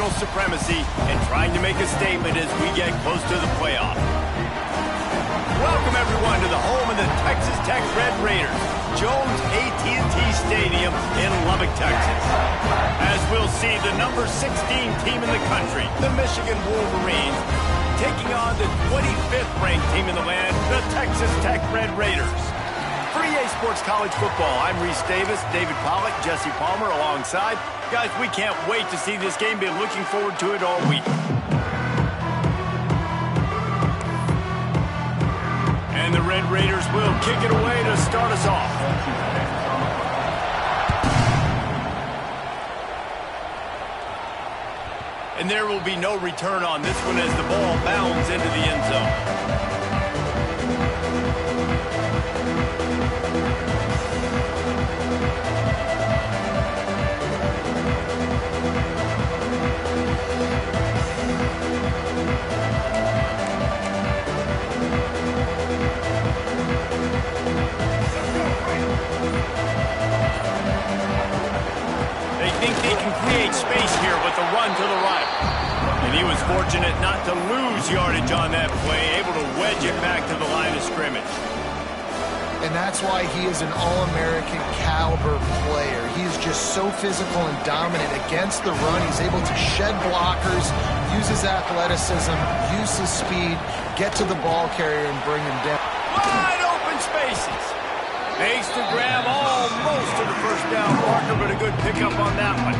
supremacy and trying to make a statement as we get close to the playoff. Welcome everyone to the home of the Texas Tech Red Raiders, Jones AT&T Stadium in Lubbock, Texas. As we'll see, the number 16 team in the country, the Michigan Wolverines, taking on the 25th ranked team in the land, the Texas Tech Red Raiders. For EA Sports College Football, I'm Reese Davis, David Pollack, Jesse Palmer alongside. Guys, we can't wait to see this game. Been looking forward to it all week. And the Red Raiders will kick it away to start us off. And there will be no return on this one as the ball bounds into the end zone. Create space here with the run to the right. And he was fortunate not to lose yardage on that play, able to wedge it back to the line of scrimmage. And that's why he is an All-American caliber player. He is just so physical and dominant against the run. He's able to shed blockers, use his athleticism, use his speed, get to the ball carrier and bring him down. Wide open spaces. Makes the grab almost to the first down marker, but a good pickup on that one.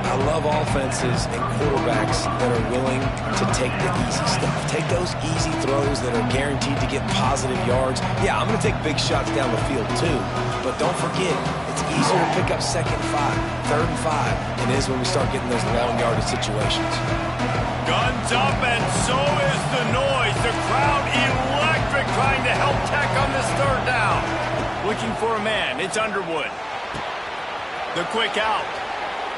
I love offenses and quarterbacks that are willing to take the easy stuff. Take those easy throws that are guaranteed to get positive yards. Yeah, I'm going to take big shots down the field too, but don't forget, it's easier to pick up 2nd and 5, 3rd and 5 than it is when we start getting those long yardage situations. Guns up, and so is the noise. The crowd electric, trying to help Tech on this 3rd down. Looking for a man. It's Underwood. The quick out.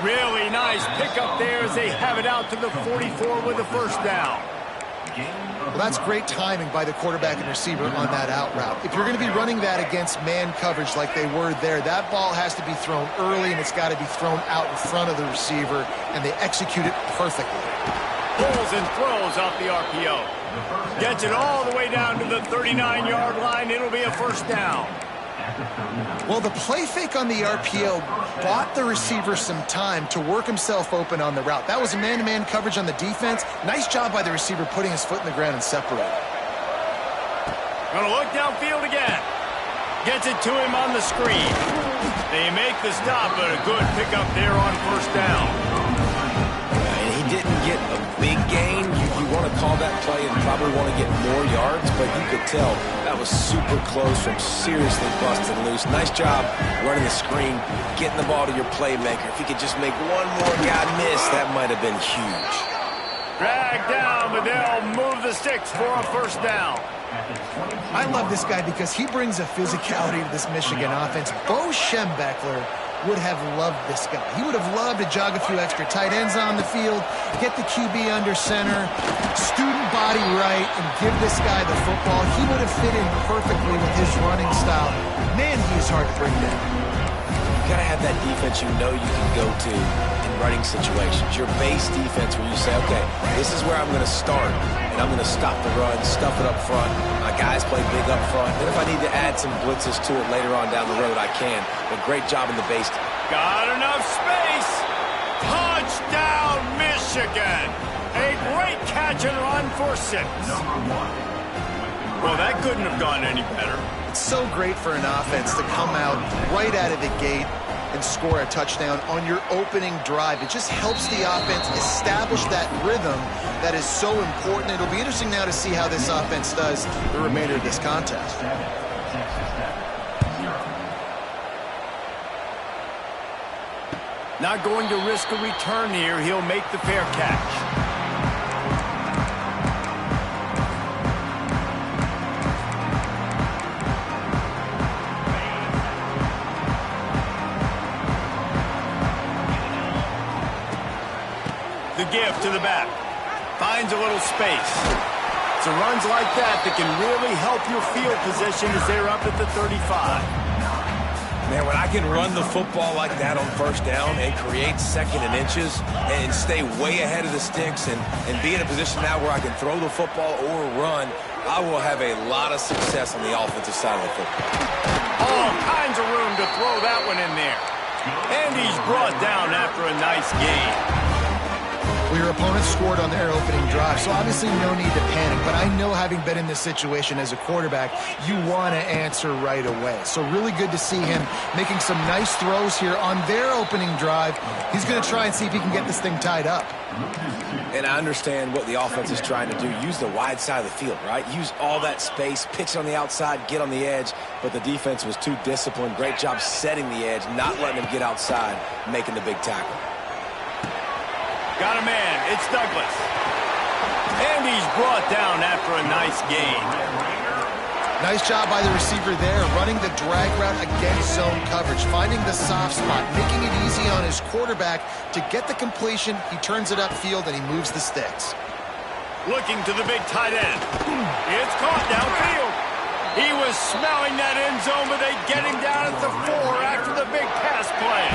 Really nice pickup there as they have it out to the 44 with the 1st down. Well, that's great timing by the quarterback and receiver on that out route. If you're going to be running that against man coverage like they were there, that ball has to be thrown early and it's got to be thrown out in front of the receiver, and they execute it perfectly. Pulls and throws off the RPO. Gets it all the way down to the 39-yard line. It'll be a 1st down. Well, the play fake on the RPO bought the receiver some time to work himself open on the route. That was a man-to-man coverage on the defense. Nice job by the receiver putting his foot in the ground and separating. Gonna look downfield again. Gets it to him on the screen. They make the stop, but a good pickup there on 1st down. And he didn't get a big gain. You want to call that play and probably want to get more yards, but you could tell that was super close from seriously busting loose. Nice job running the screen, getting the ball to your playmaker. If he could just make one more guy miss, that might have been huge. Dragged down, but they'll move the sticks for a 1st down. I love this guy because he brings a physicality to this Michigan offense. Bo Schembechler would have loved this guy. He would have loved to jog a few extra tight ends on the field, get the QB under center, student body right, and give this guy the football. He would have fit in perfectly with his running style. Man, he is hard to bring down. You got to have that defense you know you can go to in running situations. Your base defense where you say, okay, this is where I'm going to start, and I'm going to stop the run, stuff it up front. My guys play big up front. Then if I need to add some blitzes to it later on down the road, I can. But great job in the base. Got enough space. Touchdown, Michigan. A great catch and run for 6. Well, that couldn't have gone any better. It's so great for an offense to come out right out of the gate and score a touchdown on your opening drive. It just helps the offense establish that rhythm that is so important. It'll be interesting now to see how this offense does the remainder of this contest. Not going to risk a return here. He'll make the fair catch. The give to the back. Finds a little space. It's runs like that that can really help your field position as they're up at the 35. Man, when I can run the football like that on first down and create second and inches and stay way ahead of the sticks and be in a position now where I can throw the football or run, I will have a lot of success on the offensive side of the football. All kinds of room to throw that one in there. And he's brought down after a nice gain. Well, your opponent scored on their opening drive, so obviously no need to panic. But I know, having been in this situation as a quarterback, you want to answer right away. So really good to see him making some nice throws here on their opening drive. He's going to try and see if he can get this thing tied up. And I understand what the offense is trying to do. Use the wide side of the field, right? Use all that space, pitch on the outside, get on the edge. But the defense was too disciplined. Great job setting the edge, not letting him get outside, making the big tackle. Got a man. It's Douglas. And he's brought down after a nice gain. Nice job by the receiver there, running the drag route against zone coverage, finding the soft spot, making it easy on his quarterback to get the completion. He turns it upfield, and he moves the sticks. Looking to the big tight end. It's caught downfield. He was smelling that end zone, but they get him down at the 4 after the big pass play.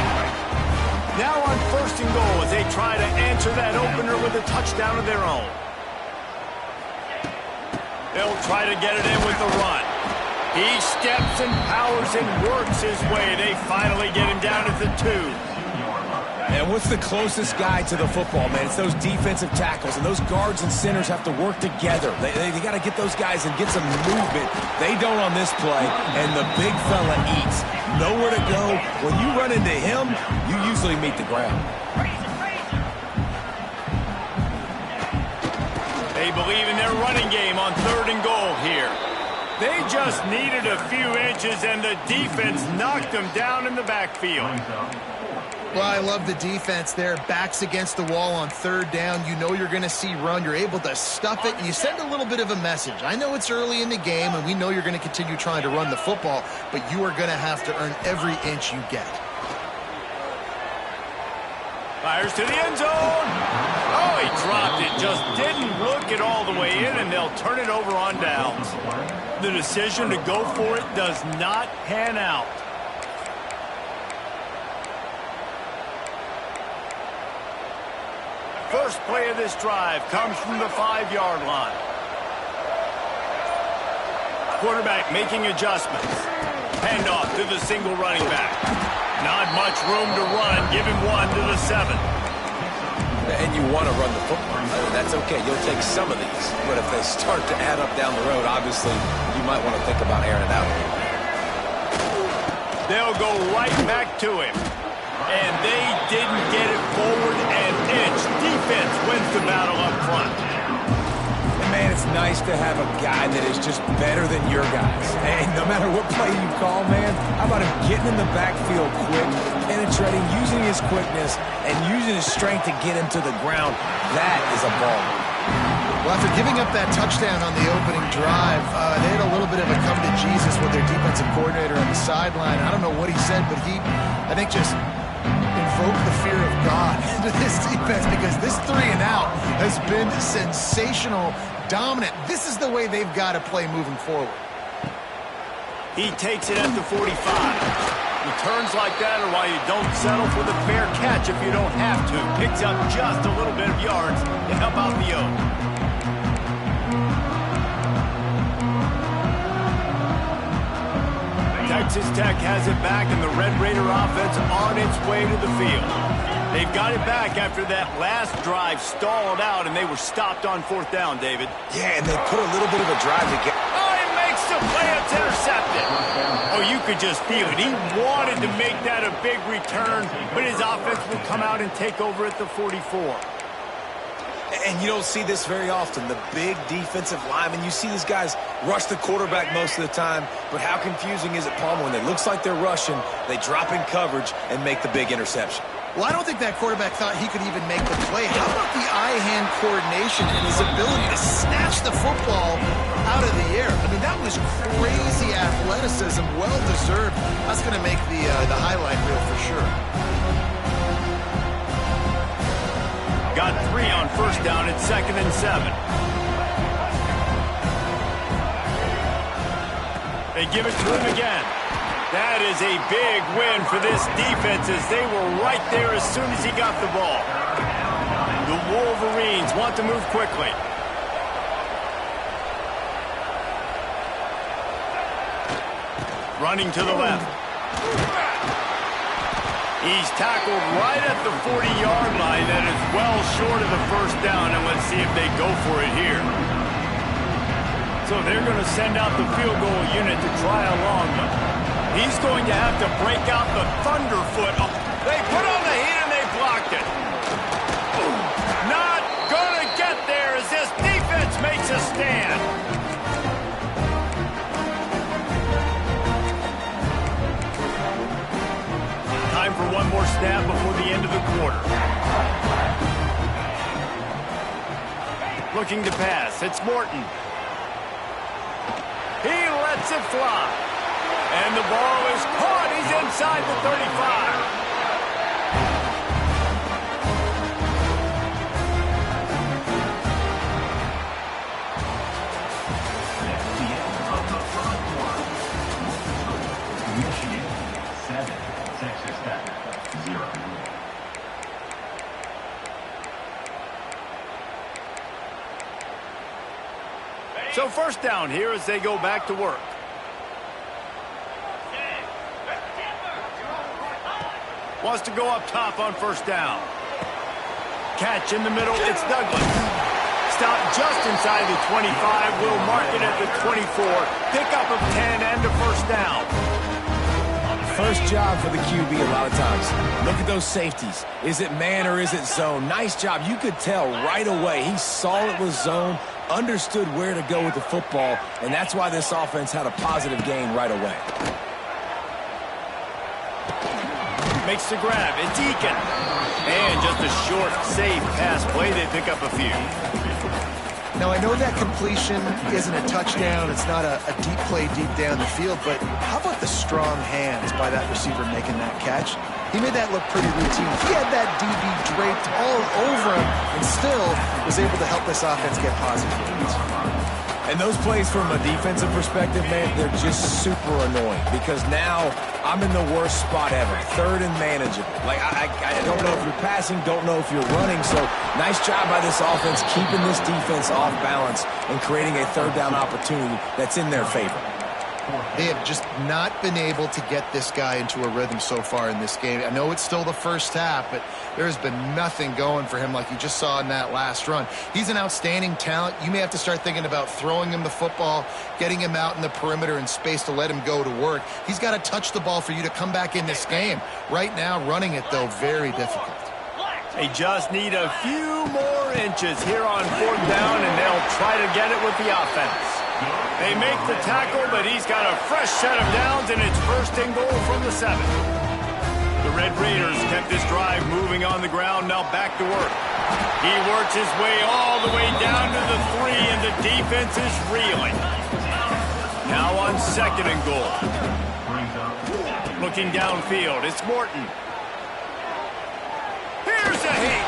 Now on 1st and goal as they try to answer that opener with a touchdown of their own. They'll try to get it in with the run. He steps and powers and works his way. They finally get him down at the 2. And what's the closest guy to the football, man? It's those defensive tackles, and those guards and centers have to work together. They got to get those guys and get some movement. They don't on this play, and the big fella eats. Nowhere to go. When you run into him, you usually meet the ground. They believe in their running game on 3rd and goal here. They just needed a few inches, and the defense knocked them down in the backfield. Well, I love the defense there. Backs against the wall on 3rd down. You know you're going to see run. You're able to stuff it, and you send a little bit of a message. I know it's early in the game, and we know you're going to continue trying to run the football, but you are going to have to earn every inch you get. Fires to the end zone. Oh, he dropped it. Just didn't look it all the way in, and they'll turn it over on downs. The decision to go for it does not pan out. First play of this drive comes from the 5-yard line. Quarterback making adjustments. Handoff to the single running back. Not much room to run. Give him 1 to the 7. And you want to run the football. That's okay. You'll take some of these. But if they start to add up down the road, obviously, you might want to think about airing it out. They'll go right back to him. And they didn't get it forward an inch. Defense wins the battle up front. And man, it's nice to have a guy that is just better than your guys. And no matter what play you call, man, how about him getting in the backfield quick, penetrating, using his quickness, and using his strength to get him to the ground? That is a ball. Well, after giving up that touchdown on the opening drive, they had a little bit of a come to Jesus with their defensive coordinator on the sideline. I don't know what he said, but he, I think, just invoke the fear of God into this defense, because this 3 and out has been sensational, dominant. This is the way they've got to play moving forward. He takes it at the 45. Returns like that are why you don't settle for the fair catch if you don't have to. Picks up just a little bit of yards to help out the O. Texas Tech has it back, and the Red Raider offense on its way to the field. They've got it back after that last drive stalled out, and they were stopped on 4th down, David. Yeah, and they put a little bit of a drive to get... Oh, he makes the play. It's intercepted. Oh, you could just feel it. He wanted to make that a big return, but his offense will come out and take over at the 44. And you don't see this very often, the big defensive linemen. You see these guys rush the quarterback most of the time, but how confusing is it, Palmer, when it looks like they're rushing, they drop in coverage and make the big interception? Well, I don't think that quarterback thought he could even make the play. How about the eye-hand coordination and his ability to snatch the football out of the air? I mean, that was crazy athleticism, well-deserved. That's going to make the highlight reel for sure. Got 3 on 1st down at 2nd and 7. They give it to him again. That is a big win for this defense as they were right there as soon as he got the ball. The Wolverines want to move quickly. Running to the left. He's tackled right at the 40-yard line. That is well short of the first down, and let's see if they go for it here. So they're going to send out the field goal unit to try a long one. He's going to have to break out the Thunderfoot. Oh, they put on the heat and they blocked it. Not going to get there as this defense makes a stand. Time for one more snap before the end of the quarter. Looking to pass. It's Morton. He lets it fly. And the ball is caught. He's inside the 35. So first down here as they go back to work. Wants to go up top on first down. Catch in the middle. It's Douglas. Stop just inside the 25. Will mark it at the 24. Pickup of 10 and a first down. First job for the QB a lot of times. Look at those safeties. Is it man or is it zone? Nice job. You could tell right away. He saw it was zone, understood where to go with the football, and that's why this offense had a positive gain right away. Makes the grab. It's Eakin. And just a short, safe pass play. They pick up a few. Now, I know that completion isn't a touchdown. It's not a deep play deep down the field, but how about the strong hands by that receiver making that catch? He made that look pretty routine. He had that DB draped all over him and still was able to help this offense get positive points. And those plays from a defensive perspective, man, they're just super annoying because now I'm in the worst spot ever. Third and manageable. Like, I don't know if you're passing, don't know if you're running. So nice job by this offense keeping this defense off balance and creating a third down opportunity that's in their favor. They have just not been able to get this guy into a rhythm so far in this game. I know it's still the first half, but there has been nothing going for him like you just saw in that last run. He's an outstanding talent. You may have to start thinking about throwing him the football, getting him out in the perimeter in space to let him go to work. He's got to touch the ball for you to come back in this game. Right now, running it, though, very difficult. They just need a few more inches here on fourth down, and they'll try to get it with the offense. They make the tackle, but he's got a fresh set of downs, and it's first and goal from the 7. The Red Raiders kept this drive moving on the ground, now back to work. He works his way all the way down to the 3, and the defense is reeling. Now on second and goal. Looking downfield, it's Morton. Here's a hit.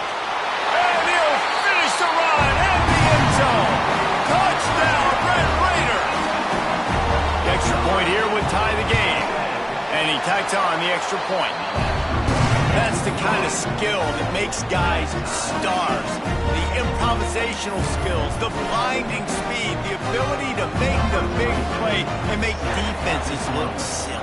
And he'll finish the run at the end zone. Touchdown, Red Raiders. The extra point here would tie the game. And he tacks on the extra point. That's the kind of skill that makes guys stars. The improvisational skills, the blinding speed, the ability to make the big play and make defenses look silly.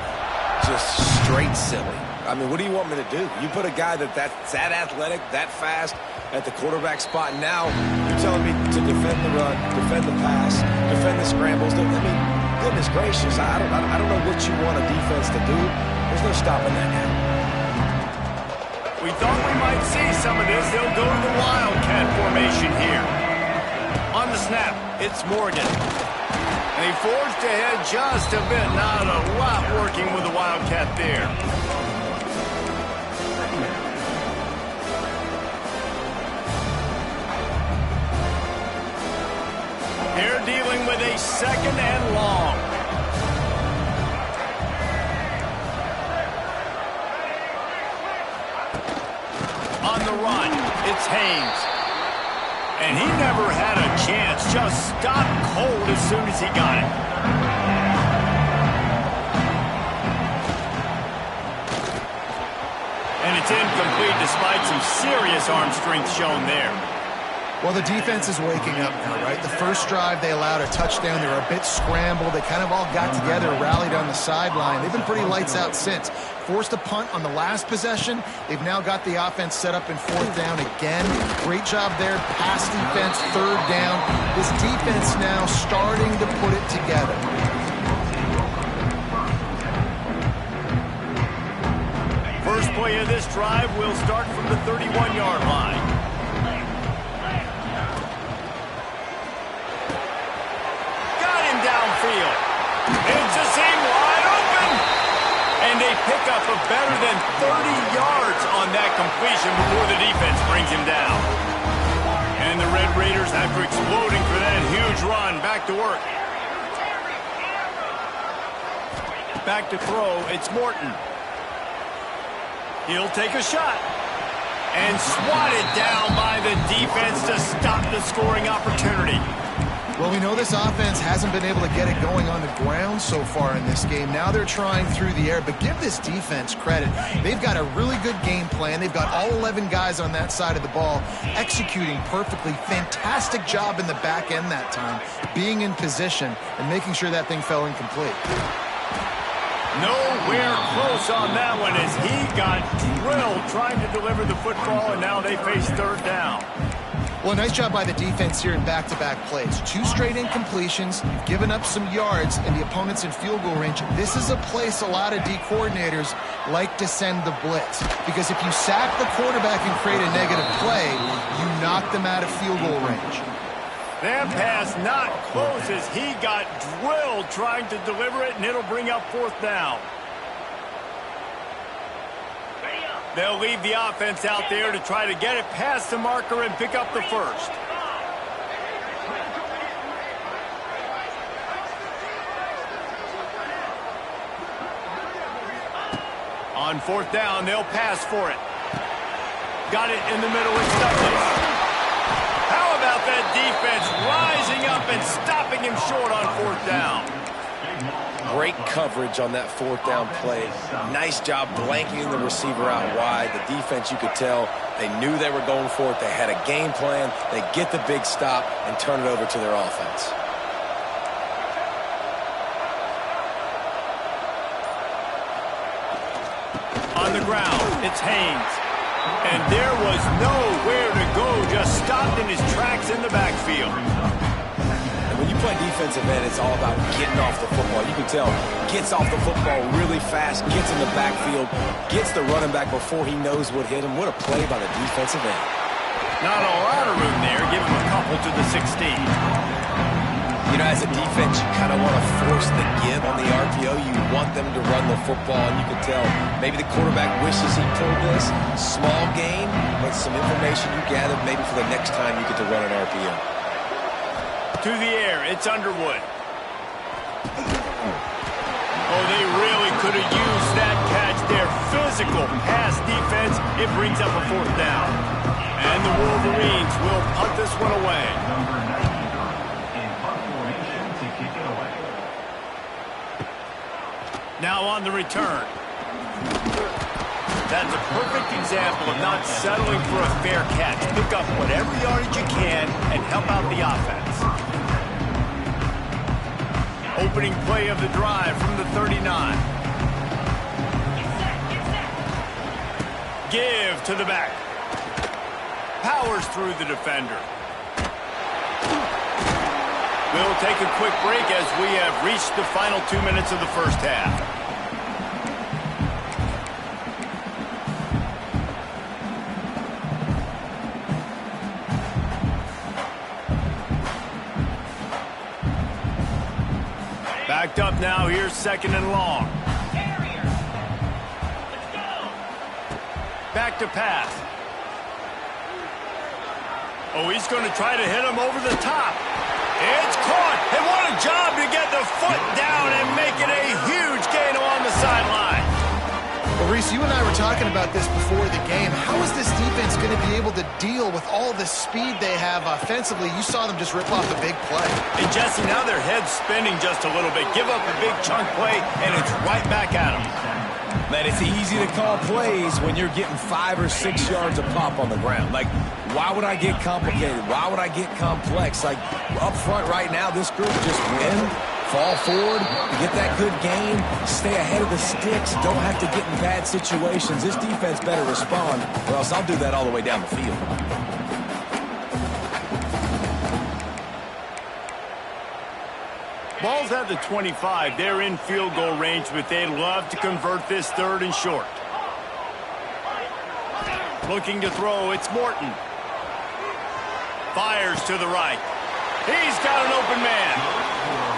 Just straight silly. I mean, what do you want me to do? You put a guy that's that athletic, that fast at the quarterback spot, and now you're telling me to defend the run, defend the pass, defend the scrambles. I mean, goodness gracious, I don't know what you want a defense to do. There's no stopping that now. We thought we might see some of this. They'll go to the Wildcat formation here. On the snap, it's Morgan. And he forged ahead just a bit. Not a lot working with the Wildcat there. They're dealing with a second and long. On the run, it's Haynes. And he never had a chance. Just stopped cold as soon as he got it. It's incomplete despite some serious arm strength shown there. Well, the defense is waking up now, right? The first drive, they allowed a touchdown. They were a bit scrambled. They kind of all got together, rallied on the sideline. They've been pretty lights out since. Forced a punt on the last possession. They've now got the offense set up in fourth down again. Great job there. Pass defense, third down. This defense now starting to put it together. First play of this drive will start from the 31-yard line. Downfield. It's a seam wide open. And they pick up a better than 30 yards on that completion before the defense brings him down. And the Red Raiders, after exploding for that huge run, back to work. Back to throw, it's Morton. He'll take a shot. And swatted down by the defense to stop the scoring opportunity. Well, we know this offense hasn't been able to get it going on the ground so far in this game. Now they're trying through the air, but give this defense credit. They've got a really good game plan. They've got all 11 guys on that side of the ball executing perfectly. Fantastic job in the back end that time, being in position and making sure that thing fell incomplete. Nowhere close on that one as he got drilled trying to deliver the football, and now they face third down. Well, nice job by the defense here in back-to-back plays. 2 straight incompletions, given up some yards, and the opponent's in field goal range. This is a place a lot of D coordinators like to send the blitz. Because if you sack the quarterback and create a negative play, you knock them out of field goal range. That pass not close as he got drilled trying to deliver it, and it'll bring up fourth down. They'll leave the offense out there to try to get it past the marker and pick up the first. On fourth down, they'll pass for it. Got it in the middle with Douglas. How about that defense rising up and stopping him short on fourth down? Great coverage on that fourth down play. Nice job blanking the receiver out wide. The defense, you could tell, they knew they were going for it. They had a game plan. They get the big stop and turn it over to their offense. On the ground, it's Haynes. And there was nowhere to go, just stopped in his tracks in the backfield. When you play defensive end, it's all about getting off the football. You can tell, gets off the football really fast, gets in the backfield, gets the running back before he knows what hit him. What a play by the defensive end. Not a lot of room there. Give him a couple to the 16. You know, as a defense, you kind of want to force the give on the RPO. You want them to run the football, and you can tell maybe the quarterback wishes he pulled this. Small gain, but some information you gathered maybe for the next time you get to run an RPO. To the air, it's Underwood. Oh, they really could have used that catch there. Physical pass defense. It brings up a fourth down. And the Wolverines will punt this one away. Now on the return. That's a perfect example of not settling for a fair catch. Pick up whatever yardage you can and help out the offense. Opening play of the drive from the 39. Give to the back. Powers through the defender. We'll take a quick break as we have reached the final 2 minutes of the first half. Backed up now, here's second and long. Back to pass. Oh, he's going to try to hit him over the top. It's caught. And what a job to get the foot down and make it a huge gain along the sideline. Well, Reese, you and I were talking about this before the game. How is this defense going to be able to deal with all the speed they have offensively? You saw them just rip off a big play. And Jesse, now their head's spinning just a little bit. Give up a big chunk play, and it's right back at them. Man, it's easy to call plays when you're getting 5 or 6 yards of pop on the ground. Like, why would I get complicated? Why would I get complex? Like, up front right now, this group just win, fall forward, get that good gain, stay ahead of the sticks, don't have to get in bad situations. This defense better respond, or else I'll do that all the way down the field. Ball's at the 25. They're in field goal range, but they'd love to convert this 3rd and short. Looking to throw, it's Morton. Fires to the right. He's got an open man.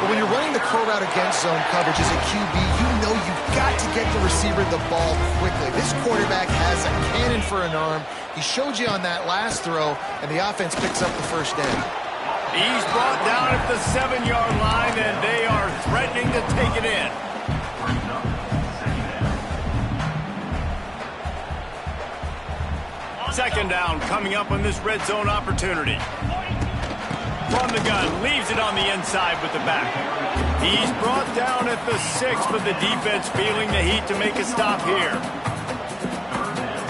But when you're running the curl route against zone coverage as a QB, you know you've got to get the receiver the ball quickly. This quarterback has a cannon for an arm. He showed you on that last throw, and the offense picks up the first down. He's brought down at the 7-yard line, and they are threatening to take it in. Second down coming up on this red zone opportunity. From the gun, leaves it on the inside with the back. He's brought down at the 6, but the defense feeling the heat to make a stop here.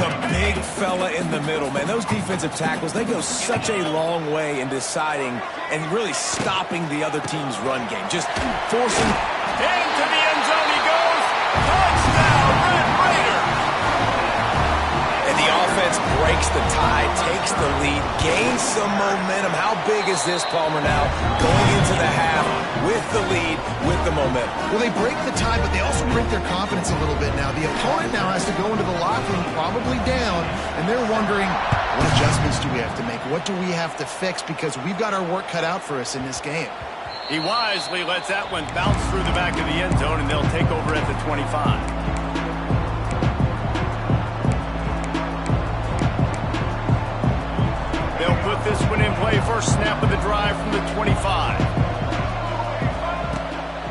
The big fella in the middle, man. Those defensive tackles, they go such a long way in deciding and really stopping the other team's run game. Just forcing. Into the end zone he goes. Touchdown, Red Raider. And the offense breaks the tie, takes the lead, gains some momentum. How big is this, Palmer, now? Going into the half with the lead, with the momentum. Well, they break the tie, but they also break their confidence a little bit now. The opponent now has to go into the locker room, probably down, and they're wondering, what adjustments do we have to make? What do we have to fix? Because we've got our work cut out for us in this game. He wisely lets that one bounce through the back of the end zone, and they'll take over at the 25. They'll put this one in play, first snap of the drive from the 25.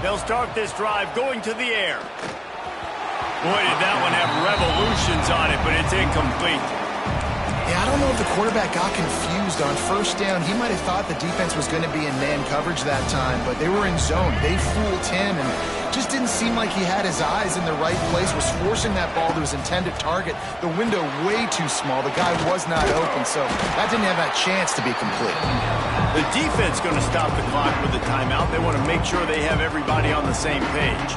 They'll start this drive going to the air. Boy, did that one have revolutions on it, but it's incomplete. Yeah, I don't know if the quarterback got confused on first down. He might have thought the defense was going to be in man coverage that time, but they were in zone. They fooled him, and just didn't seem like he had his eyes in the right place, was forcing that ball to his intended target. The window way too small. The guy was not open, so that didn't have that chance to be complete. The defense going to stop the clock with a timeout. They want to make sure they have everybody on the same page.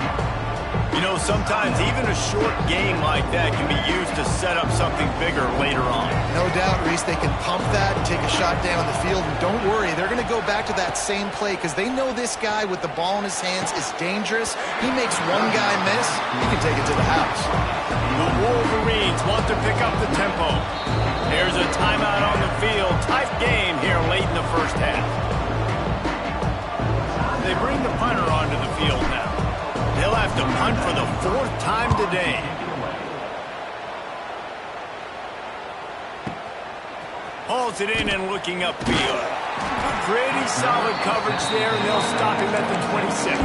You know, sometimes even a short game like that can be used to set up something bigger later on. No doubt, Reese, they can pump that and take a shot down the field. And don't worry, they're going to go back to that same play because they know this guy with the ball in his hands is dangerous. He makes one guy miss, he can take it to the house. The Wolverines want to pick up the tempo. There's a timeout on the field. Tight game here late in the first half. They bring the punter onto the field now. They'll have to punt for the 4th time today. Hauls it in and looking upfield. Pretty solid coverage there, and they'll stop him at the 26.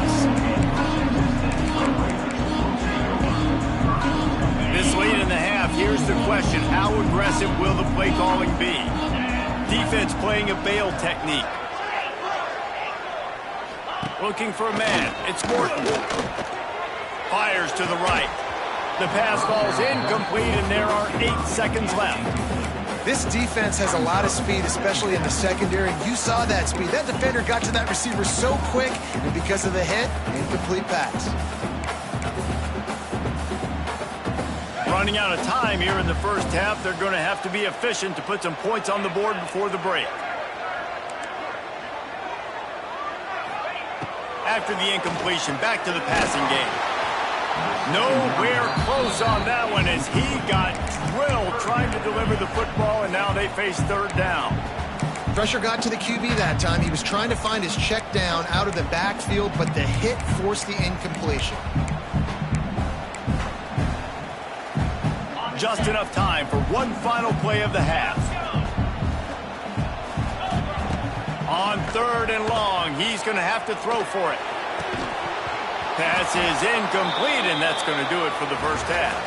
This late in the half, here's the question. How aggressive will the play calling be? Defense playing a bail technique. Looking for a man. It's Morton. Fires to the right. The pass falls incomplete, and there are 8 seconds left. This defense has a lot of speed, especially in the secondary. You saw that speed. That defender got to that receiver so quick, and because of the hit, incomplete pass. Running out of time here in the first half. They're going to have to be efficient to put some points on the board before the break. After the incompletion, back to the passing game. Nowhere close on that one as he got drilled trying to deliver the football, and now they face 3rd down. Pressure got to the QB that time. He was trying to find his check down out of the backfield, but the hit forced the incompletion. Just enough time for one final play of the half. On 3rd and long, he's going to have to throw for it. Pass is incomplete, and that's going to do it for the first half.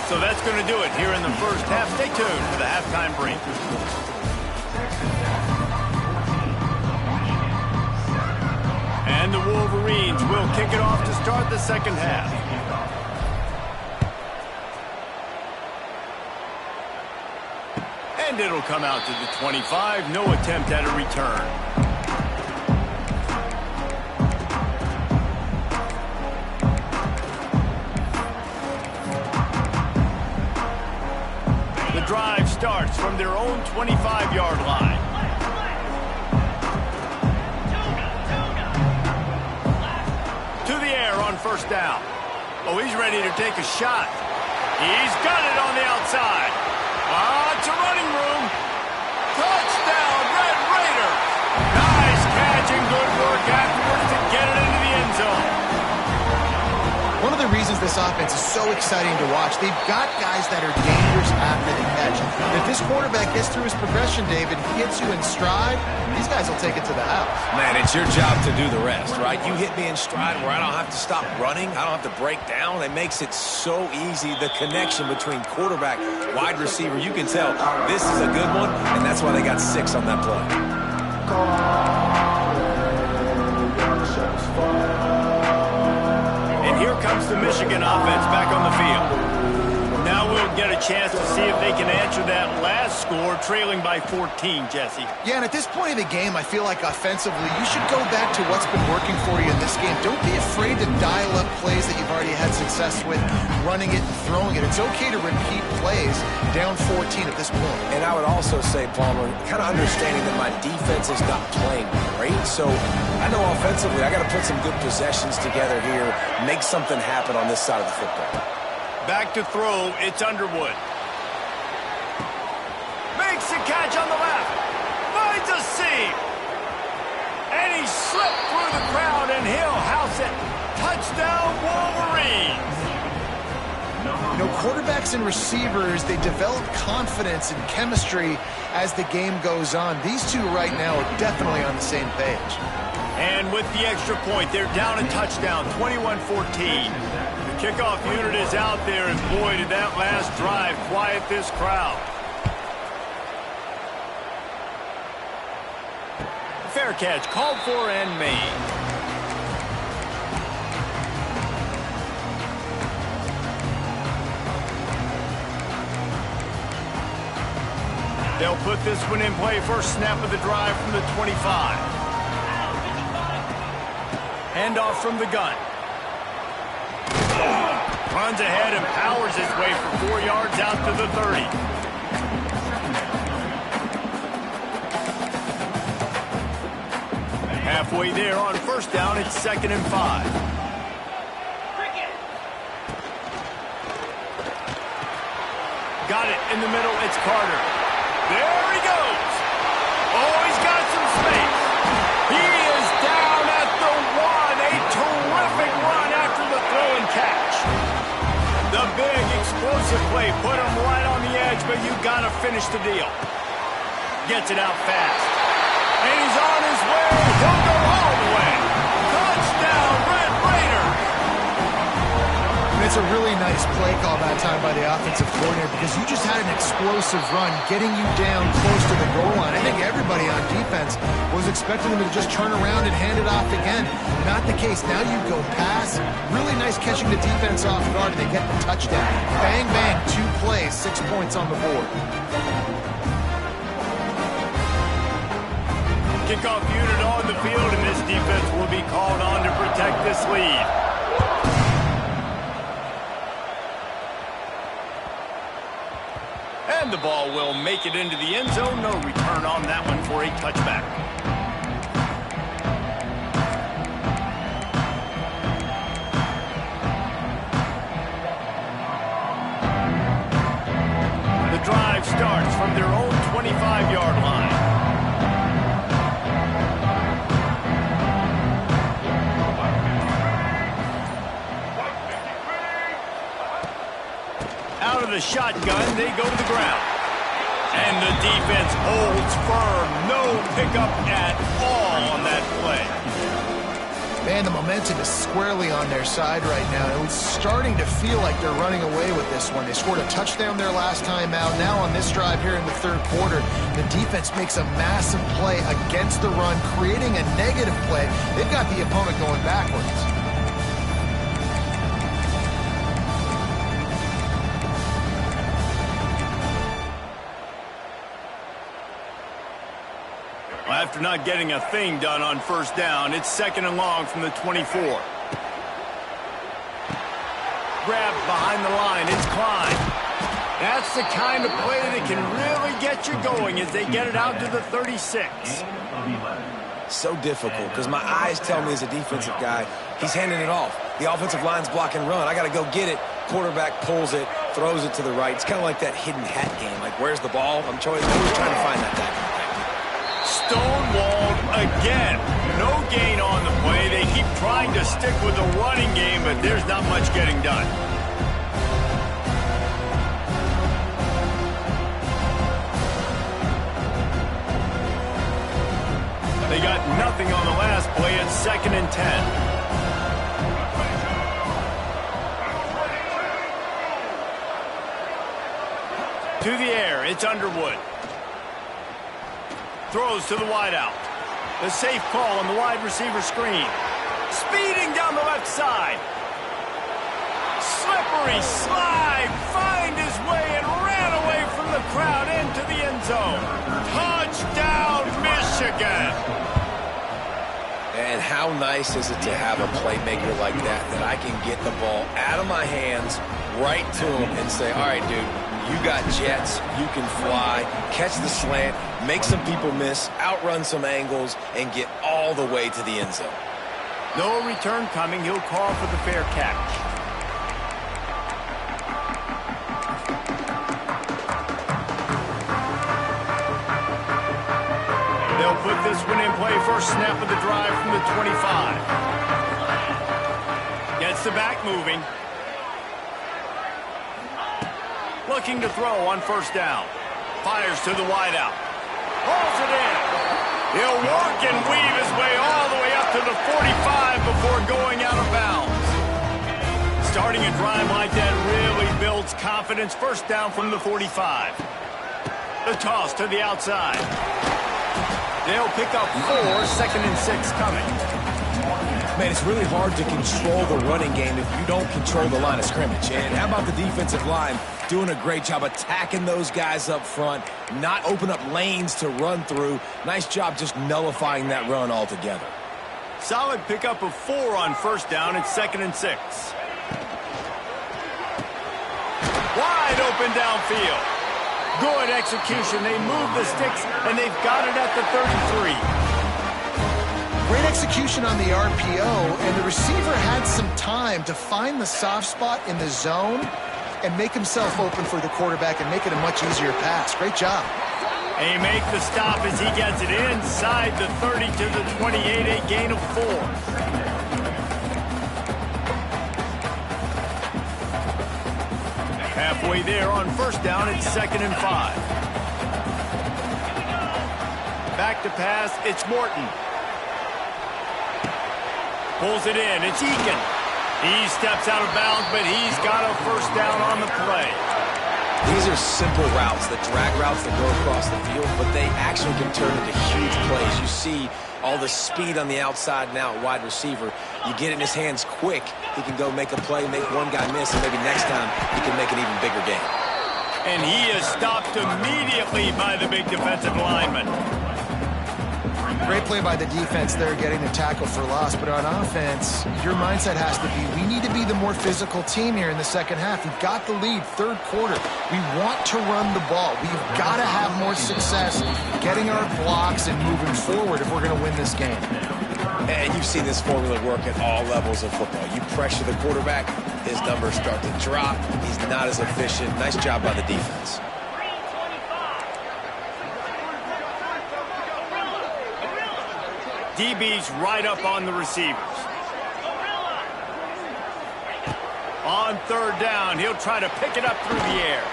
So that's going to do it here in the first half. Stay tuned for the halftime break. And the Wolverines will kick it off to start the second half. And it'll come out to the 25. No attempt at a return. The drive starts from their own 25-yard line. To the air on first down. Oh, he's ready to take a shot. He's got it on the outside. It's a running room. Touchdown, Red Raiders. Nice catch and good work afterwards to get it into the end zone. One of the reasons this offense is so exciting to watch, they've got guys that are dangerous after the catch. If this quarterback gets through his progression, David, hits you in stride, these guys will take it to the house. Man, it's your job to do the rest, right? You hit me in stride where I don't have to stop running. I don't have to break down. It makes it so easy. The connection between quarterback, wide receiver, you can tell this is a good one, and that's why they got 6 on that play. Here comes the Michigan offense back on the field. Now we'll get a chance to see if they can answer that last score, trailing by 14, Jesse. Yeah, and at this point in the game, I feel like offensively, you should go back to what's been working for you in this game. Don't be afraid to dial up plays that you've already had success with, running it and throwing it. It's okay to repeat plays down 14 at this point. And I would also say, Palmer, kind of understanding that my defense is not playing great, so I know offensively I got to put some good possessions together here, make something happen on this side of the football. Back to throw, it's Underwood. Makes the catch on the left. Finds a seam. And he slipped through the crowd, and he'll house it. Touchdown, Wolverines. You know, quarterbacks and receivers, they develop confidence and chemistry as the game goes on. These two right now are definitely on the same page. And with the extra point, they're down a touchdown, 21-14. The kickoff unit is out there, and boy, did that last drive quiet this crowd. Fair catch, called for and made. They'll put this one in play. First snap of the drive from the 25. Handoff from the gun. Runs ahead and powers his way for 4 yards out to the 30. Halfway there on first down, it's 2nd and 5. Got it in the middle, it's Carter. There he goes. Oh, he's got some space. He is down at the 1. A terrific run after the throw and catch. The big explosive play put him right on the edge, but you got to finish the deal. Gets it out fast. And he's on his way. He'll go all the way. Touchdown, Red Raiders. And it's a really nice play call that time by the offensive coordinator because you just had an explosive run getting you down close to the goal line. I think everybody on defense was expecting them to just turn around and hand it off again. Not the case. Now you go pass. Really nice catching the defense off guard, and they get the touchdown. Bang, bang, 2 plays, 6 points on the board. Kickoff unit on the field, and this defense will be called on to protect this lead. And the ball will make it into the end zone. No return on that one for a touchback. The drive starts from their own 25-yard line. Out of the shotgun, they go to the ground. And the defense holds firm. No pickup at all on that play. Man, the momentum is squarely on their side right now. It's starting to feel like they're running away with this one. They scored a touchdown their last time out. Now on this drive here in the 3rd quarter, the defense makes a massive play against the run, creating a negative play. They've got the opponent going backwards. Well, after not getting a thing done on first down, it's 2nd and long from the 24. Grabbed behind the line, it's Klein. That's the kind of play that can really get you going as they get it out to the 36. So difficult because my eyes tell me as a defensive guy, he's handing it off. The offensive line's block and run. I got to go get it. Quarterback pulls it, throws it to the right. It's kind of like that hidden hat game. Like, where's the ball? I'm trying to find that tackle. Stonewalled again. No gain on the play. They keep trying to stick with the running game, but there's not much getting done. They got nothing on the last play. It's 2nd and 10. To the air, it's Underwood. Throws to the wideout. The safe call on the wide receiver screen. Speeding down the left side. Slippery slide. Find his way and ran away from the crowd into the end zone. Touchdown, Michigan. And how nice is it to have a playmaker like that I can get the ball out of my hands right to him and say, all right, dude, you got jets, you can fly, catch the slant, make some people miss, outrun some angles, and get all the way to the end zone. No return coming. He'll call for the fair catch. They'll put this one in play. First snap of the drive from the 25. Gets the back moving. Looking to throw on first down. Fires to the wideout. Pulls it in. He'll work and weave his way all the way up to the 45 before going out of bounds. Starting a drive like that really builds confidence. First down from the 45. The toss to the outside. They'll pick up 4, 2nd and 6 coming. Man, it's really hard to control the running game if you don't control the line of scrimmage. And how about the defensive line doing a great job attacking those guys up front, not open up lanes to run through. Nice job just nullifying that run altogether. Solid pickup of 4 on first down. It's 2nd and 6. Wide open downfield. Good execution. They move the sticks, and they've got it at the 33. Great execution on the RPO, and the receiver had some time to find the soft spot in the zone and make himself open for the quarterback and make it a much easier pass. Great job. They make the stop as he gets it inside the 30 to the 28, a gain of 4. Halfway there on first down, it's 2nd and 5. Back to pass, it's Morton. Pulls it in, it's Eakin. He steps out of bounds, but he's got a first down on the play. These are simple routes, the drag routes that go across the field, but they actually can turn into huge plays. You see all the speed on the outside now at wide receiver. You get it in his hands quick, he can go make a play, make one guy miss, and maybe next time he can make an even bigger game. And he is stopped immediately by the big defensive lineman. Great play by the defense there, getting the tackle for loss. But on offense, your mindset has to be, we need to be the more physical team here in the second half. We've got the lead, third quarter. We want to run the ball. We've got to have more success getting our blocks and moving forward if we're going to win this game. And you've seen this formula work at all levels of football. You pressure the quarterback, his numbers start to drop. He's not as efficient. Nice job by the defense. DB's right up on the receivers. On third down, he'll try to pick it up through the air.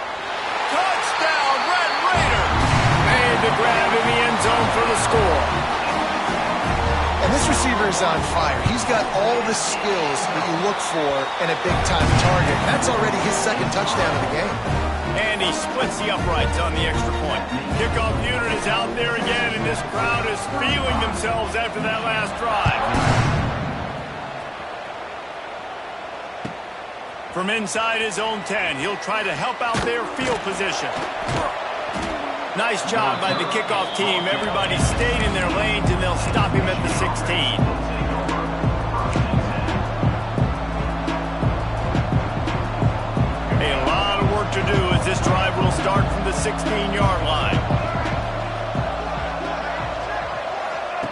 Touchdown, Red Raiders! Made the grab in the end zone for the score. And this receiver is on fire. He's got all the skills that you look for in a big-time target. That's already his second touchdown of the game. And he splits the uprights on the extra point. Kickoff unit is out there again, and this crowd is feeling themselves after that last drive. From inside his own 10, he'll try to help out their field position. Nice job by the kickoff team. Everybody stayed in their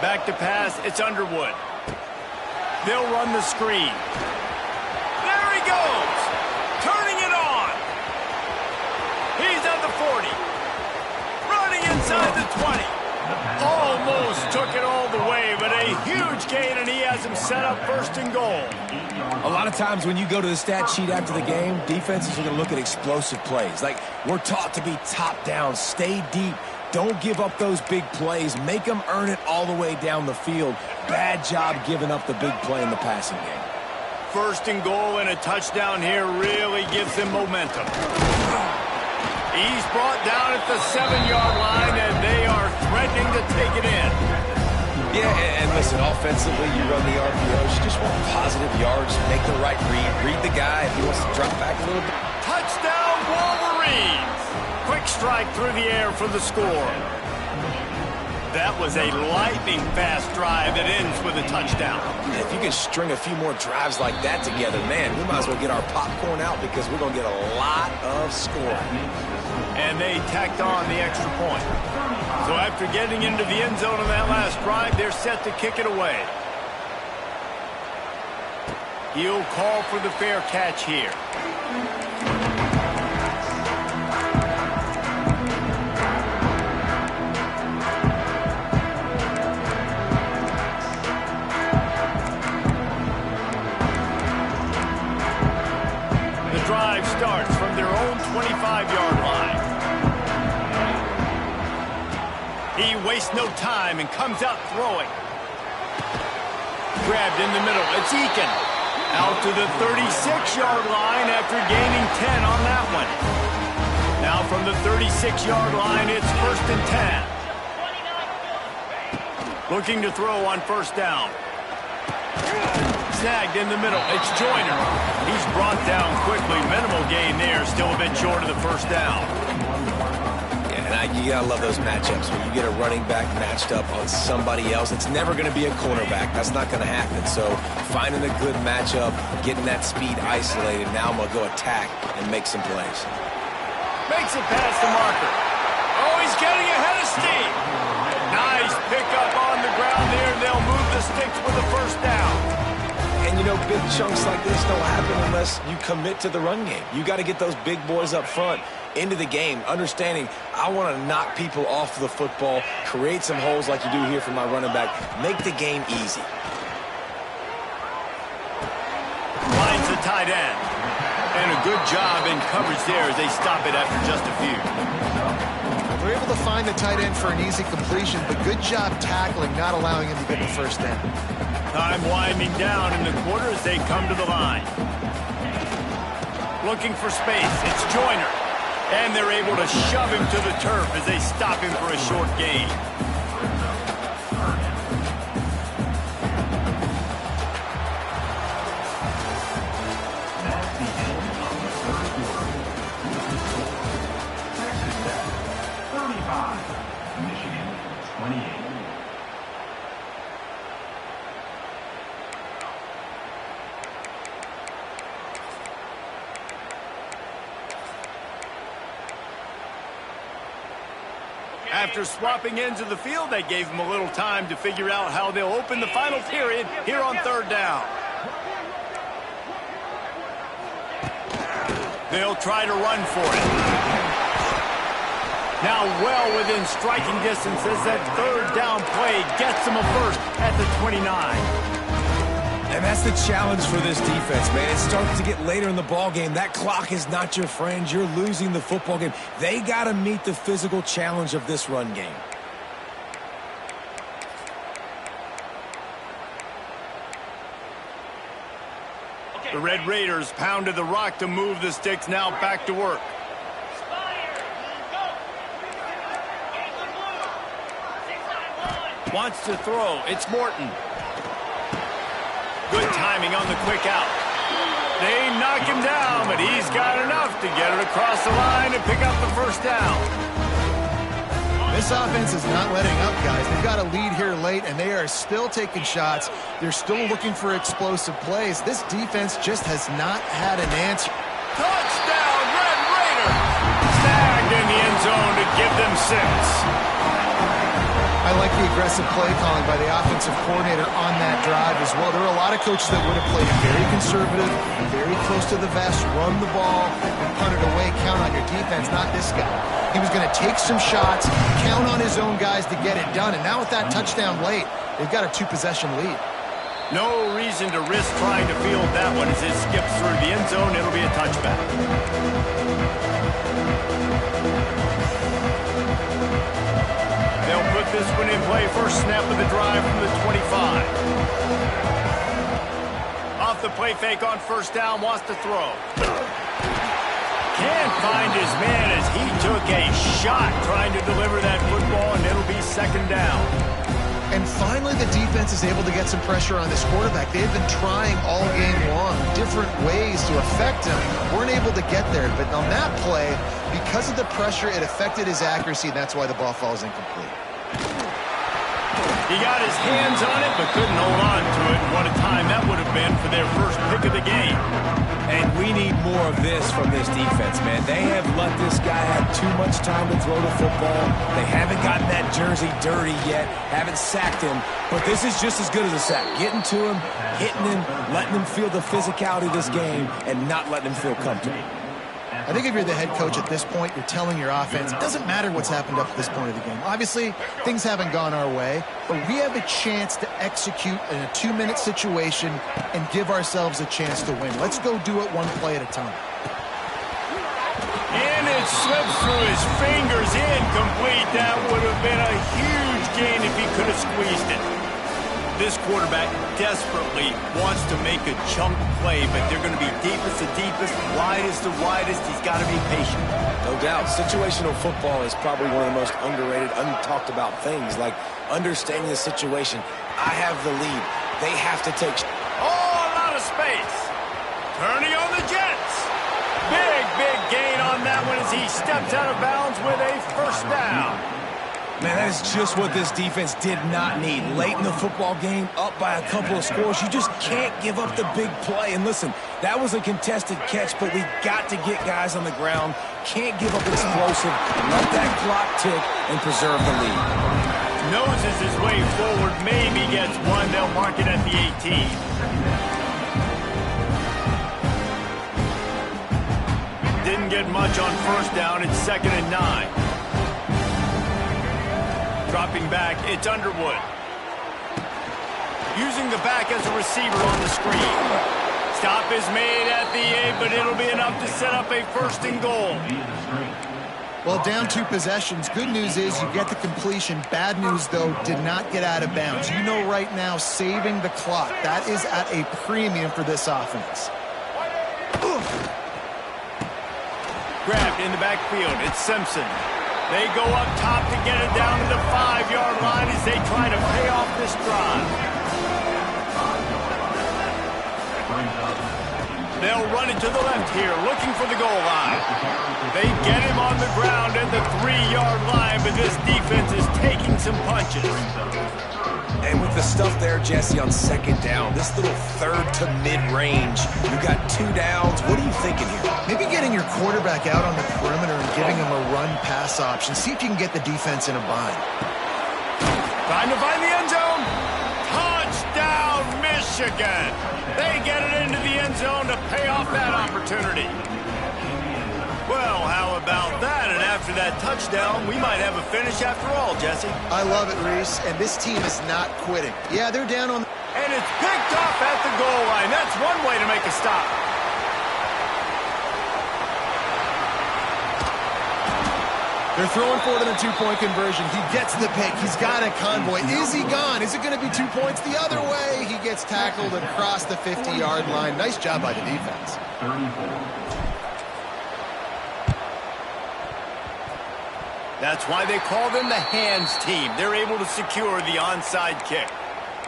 Back to pass, it's Underwood. They'll run the screen. There he goes! Turning it on! He's at the 40. Running inside the 20. Almost took it all the way, but a huge gain, and he has him set up first and goal. A lot of times when you go to the stat sheet after the game, defenses are going to look at explosive plays. Like, we're taught to be top down, stay deep. Don't give up those big plays. Make them earn it all the way down the field. Bad job giving up the big play in the passing game. First and goal and a touchdown here really gives him momentum. He's brought down at the 7-yard line, and they are threatening to take it in. Yeah, and listen, offensively, you run the RPOs. You just want positive yards. Make the right read. Read the guy if he wants to drop back a little bit. Touchdown, Wolverines! Quick strike through the air for the score. That was a lightning-fast drive that ends with a touchdown. If you can string a few more drives like that together, man, we might as well get our popcorn out because we're going to get a lot of scoring. And they tacked on the extra point. So after getting into the end zone on that last drive, they're set to kick it away. He'll call for the fair catch here. Drive starts from their own 25-yard line. He wastes no time and comes out throwing. Grabbed in the middle. It's Eakin. Out to the 36-yard line after gaining 10 on that one. Now from the 36-yard line, it's first and 10. Looking to throw on first down. Snagged in the middle. It's Joyner. He's brought down quickly. Minimal gain there. Still a bit short of the first down. Yeah, and you got to love those matchups. When you get a running back matched up on somebody else, it's never going to be a cornerback. That's not going to happen. So finding a good matchup, getting that speed isolated. Now I'm going to go attack and make some plays. Makes it past the marker. Oh, he's getting ahead of steam. Nice pickup on the ground there. They'll move the sticks with the first down. And, you know, big chunks like this don't happen unless you commit to the run game. You got to get those big boys up front into the game, understanding I want to knock people off the football, create some holes like you do here for my running back, make the game easy. Finds the tight end. And a good job in coverage there as they stop it after just a few. They're able to find the tight end for an easy completion, but good job tackling, not allowing him to get the first down. Time winding down in the quarter as they come to the line. Looking for space. It's Joyner. And they're able to shove him to the turf as they stop him for a short gain. After swapping ends of the field, they gave them a little time to figure out how they'll open the final period here on third down. They'll try to run for it. Now well within striking distance as that third down play gets them a first at the 29. And that's the challenge for this defense, man. It starts to get later in the ball game. That clock is not your friend. You're losing the football game. They got to meet the physical challenge of this run game. The Red Raiders pounded the rock to move the sticks. Now back to work. Wants to throw. It's Morton. Good timing on the quick out. They knock him down, but he's got enough to get it across the line and pick up the first down. This offense is not letting up, guys. They've got a lead here late, and they are still taking shots. They're still looking for explosive plays. This defense just has not had an answer. Touchdown, Red Raiders! Snagged in the end zone to give them 6. I I like the aggressive play calling by the offensive coordinator on that drive as well. There are a lot of coaches that would have played it very conservative, very close to the vest, run the ball, and punt it away, count on your defense, not this guy. He was going to take some shots, count on his own guys to get it done, and now with that touchdown late, they've got a 2-possession lead. No reason to risk trying to field that one as it skips through the end zone. It'll be a touchback. They'll put this one in play. First snap of the drive from the 25. Off the play fake on first down, wants to throw. Can't find his man as he took a shot trying to deliver that football, and it'll be second down. And finally, the defense is able to get some pressure on this quarterback. They've been trying all game long, different ways to affect him. Weren't able to get there. But on that play, because of the pressure, it affected his accuracy, and that's why the ball falls incomplete. He got his hands on it, but couldn't hold on to it. What a time that would have been for their first pick of the game. And we need more of this from this defense, man. They have let this guy have too much time to throw the football. They haven't gotten that jersey dirty yet, haven't sacked him. But this is just as good as a sack. Getting to him, hitting him, letting him feel the physicality of this game, and not letting him feel comfortable. I think if you're the head coach at this point, you're telling your offense, it doesn't matter what's happened up to this point of the game. Obviously, things haven't gone our way, but we have a chance to execute in a 2-minute situation and give ourselves a chance to win. Let's go do it one play at a time. And it slips through his fingers, incomplete. That would have been a huge gain if he could have squeezed it. This quarterback desperately wants to make a chunk play, but they're going to be deepest to deepest, widest to widest. He's got to be patient. No doubt. Situational football is probably one of the most underrated, untalked about things, like understanding the situation. I have the lead. They have to take... Oh, a lot of space. Turning on the Jets. Big gain on that one as he steps out of bounds with a first down. Man, that is just what this defense did not need. Late in the football game, up by a couple of scores, you just can't give up the big play. And listen, that was a contested catch, but we got to get guys on the ground. Can't give up explosive. Let that clock tick and preserve the lead. Noses his way forward, maybe gets one. They'll mark it at the 18. Didn't get much on first down. It's 2nd and 9. Dropping back, it's Underwood. Using the back as a receiver on the screen. Stop is made at the 8, but it'll be enough to set up a 1st and goal. Well, down 2 possessions. Good news is you get the completion. Bad news, though, did not get out of bounds. You know right now, saving the clock, that is at a premium for this offense. Grabbed in the backfield, it's Simpson. They go up top to get it down to the 5-yard line as they try to pay off this drive. They'll run it to the left here, looking for the goal line. They get him on the ground at the 3-yard line, but this defense is taking some punches. And with the stuff there, Jesse, on 2nd down, this little 3rd to mid-range, you got 2 downs. What are you thinking here? Maybe getting your quarterback out on the perimeter and giving him a run-pass option. See if you can get the defense in a bind. Trying to find the end zone. Touchdown, Michigan. They get it into the end zone to pay off that opportunity. Well, how about that? And after that touchdown, we might have a finish after all, Jesse. I love it, Reese, and this team is not quitting. Yeah, they're down on... And it's picked off at the goal line. That's one way to make a stop. They're throwing for it in a 2-point conversion. He gets the pick. He's got a convoy. Is he gone? Is it going to be 2 points the other way? He gets tackled across the 50-yard line. Nice job by the defense. That's why they call them the hands team. They're able to secure the onside kick.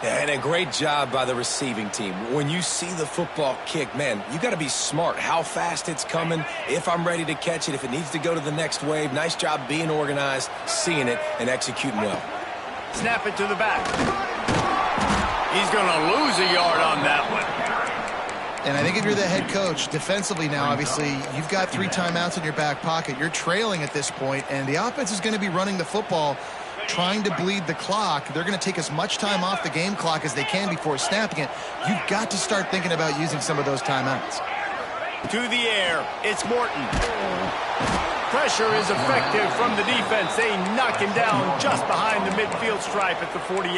And a great job by the receiving team. When you see the football kick, man, you got to be smart. How fast it's coming, if I'm ready to catch it, if it needs to go to the next wave. Nice job being organized, seeing it, and executing well. Snap it to the back. He's going to lose a yard on that one. And I think if you're the head coach, defensively now, obviously, you've got 3 timeouts in your back pocket. You're trailing at this point, and the offense is going to be running the football. trying to bleed the clock. They're going to take as much time off the game clock as they can before snapping it. You've got to start thinking about using some of those timeouts. To the air, it's Morton. Pressure is effective from the defense. They knock him down just behind the midfield stripe at the 48.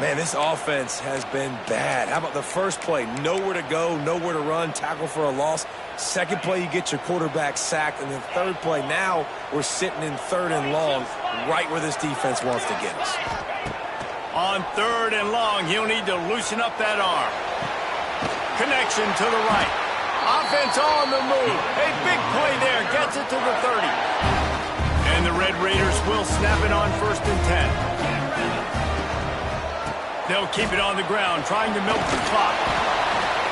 Man, this offense has been bad. How about the first play? Nowhere to go, nowhere to run, tackle for a loss. Second play, you get your quarterback sacked. And then third play, now we're sitting in 3rd and long, right where this defense wants to get us. On 3rd and long, he'll need to loosen up that arm. Connection to the right. Offense on the move. A big play there. Gets it to the 30. And the Red Raiders will snap it on 1st and 10. They'll keep it on the ground, trying to milk the clock.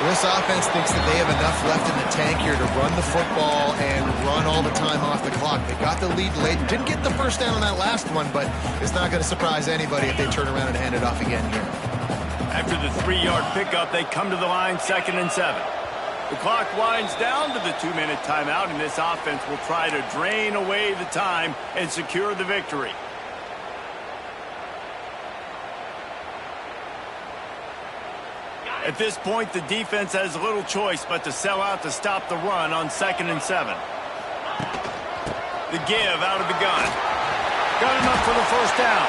This offense thinks that they have enough left in the tank here to run the football and run all the time off the clock. They got the lead late. Didn't get the first down on that last one, but it's not going to surprise anybody if they turn around and hand it off again here. After the 3-yard pickup, they come to the line, 2nd and 7. The clock winds down to the 2-minute timeout, and this offense will try to drain away the time and secure the victory. At this point, the defense has little choice but to sell out to stop the run on 2nd and 7. The give out of the gun. Got enough for the first down.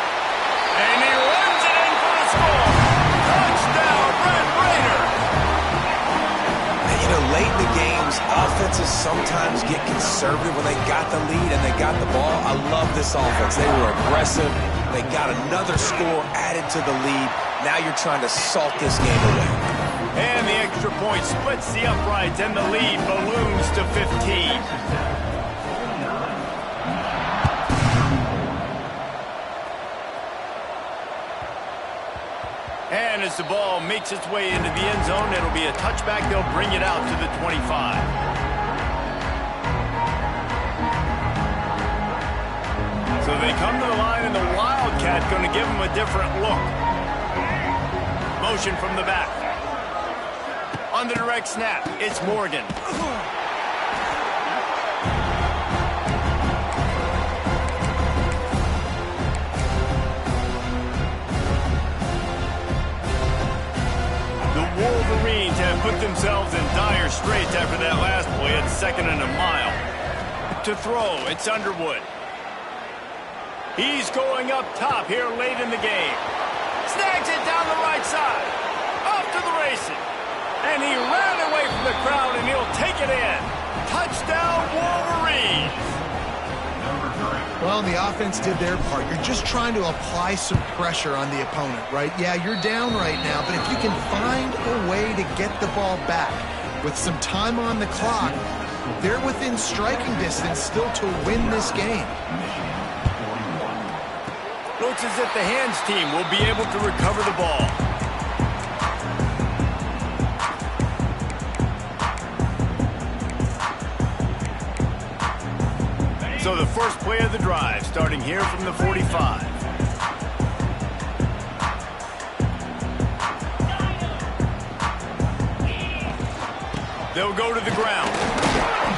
And he runs it in for the score. Touchdown, Red Raiders! You know, late in the games, offenses sometimes get conservative when they got the lead and they got the ball. I love this offense. They were aggressive. They got another score added to the lead. Now you're trying to salt this game away. And the extra point splits the uprights, and the lead balloons to 15. And as the ball makes its way into the end zone, it'll be a touchback. They'll bring it out to the 25. So they come to the line, and the Wildcat going to give them a different look. Motion from the back. On the direct snap, it's Morgan. The Wolverines have put themselves in dire straits after that last play at 2nd and a mile. To throw, it's Underwood. He's going up top here late in the game. Snags it down the right side. Off to the races. And he ran away from the crowd, and he'll take it in. Touchdown, Wolverines. Well, the offense did their part. You're just trying to apply some pressure on the opponent, right? Yeah, you're down right now, but if you can find a way to get the ball back with some time on the clock, they're within striking distance still to win this game. Looks as if the hands team will be able to recover the ball. So the first play of the drive, starting here from the 45. They'll go to the ground.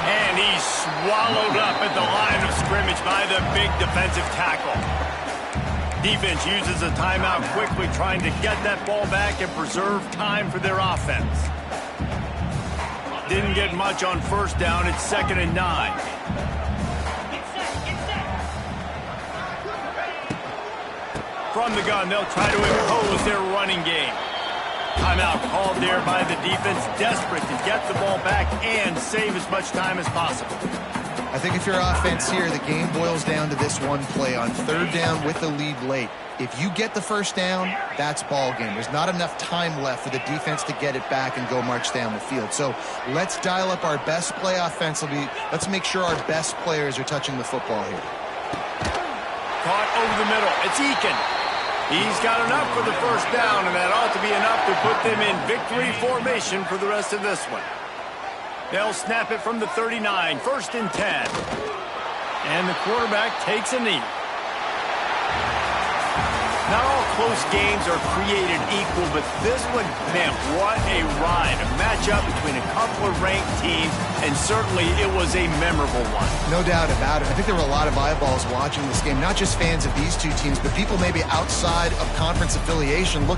And he's swallowed up at the line of scrimmage by the big defensive tackle. Defense uses a timeout quickly, trying to get that ball back and preserve time for their offense. Didn't get much on first down. It's 2nd and 9. From the gun, they'll try to impose their running game. Timeout called there by the defense, desperate to get the ball back and save as much time as possible. I think if you're offense here, the game boils down to this one play on 3rd down with the lead late. If you get the first down, that's ball game. There's not enough time left for the defense to get it back and go march down the field. So let's dial up our best play offensively. Let's make sure our best players are touching the football here. Caught over the middle. It's Eakin. He's got enough for the first down, and that ought to be enough to put them in victory formation for the rest of this one. They'll snap it from the 39, 1st and 10. And the quarterback takes a knee. Not all close games are created equal, but this one, man, what a ride. A matchup between a couple of ranked teams, and certainly it was a memorable one. No doubt about it. I think there were a lot of eyeballs watching this game, not just fans of these two teams, but people maybe outside of conference affiliation looking